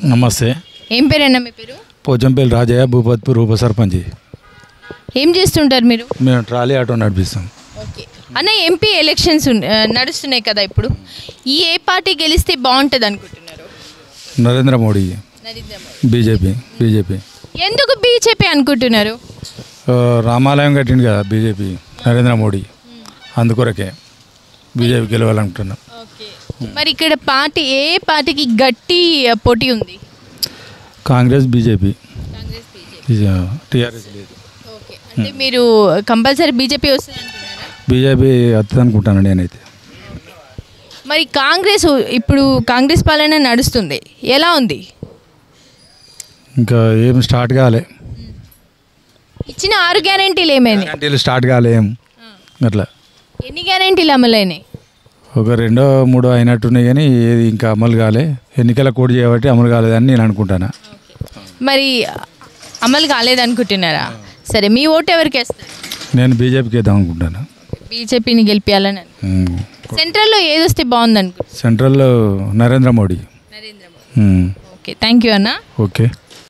నమస్తే. ఏం పేరన్నా మీ పేరు? పోచంపల్లి రాజయ్య, భూపత్పూర్ ఉప సర్పంచ్. ఏం చేస్తుంటారు మీరు? మేము ట్రాలీ ఆటో నడిపిస్తాం. ఓకే అన్న, ఎంపీ ఎలక్షన్స్ నడుస్తున్నాయి కదా, ఇప్పుడు ఏ పార్టీ గెలిస్తే బాగుంటుంది అనుకుంటున్నారు? నరేంద్ర మోడీ, బీజేపీ. ఎందుకు బీజేపీ అనుకుంటున్నారు? రామాలయం కట్టింది కదా బీజేపీ, నరేంద్ర మోడీ, అందుకొరకే బీజేపీ గెలవాలనుకుంటున్నాం. మరి ఇక్కడ పార్టీ ఏ పార్టీకి గట్టి పోటీ ఉంది? కాంగ్రెస్, బీజేపీ, టీఆర్ఎస్ లేదు. అంటే మీరు కంపల్సరీ బీజేపీ వస్తుంది అంటున్నారా? బీజేపీ వస్తుంది అనుకుంటాను నేనైతే. మరి ఇప్పుడు కాంగ్రెస్ పాలన నడుస్తుంది, ఎలా ఉంది? ఇంకా ఏం స్టార్ట్ కాలే. ఇచ్చిన 6 గ్యారెంటీలు ఏమైనా? గ్యారెంటీలు స్టార్ట్ కాలే ఏం అట్లా. ఎన్ని గ్యారెంటీలు అమలైనాయి? ఒక 2, 3 అయినట్టున్నాయి, కానీ ఏది ఇంకా అమలు కాలే. ఎన్నికల కోడ్ చేయబట్టి అమలు కాలేదని నేను అనుకుంటాను. మరి అమలు కాలేదనుకుంటున్నారా? సరే, మీ ఓటు ఎవరికి వేస్తారు? నేను బీజేపీకి వేద్దాం అనుకుంటాను. బీజేపీని గెలిపించాలని. సెంట్రల్లో ఏది వస్తే బాగుంది అనుకుంటున్నారు? సెంట్రల్లో Narendra Modi. Okay, thank you అన్న. ఓకే.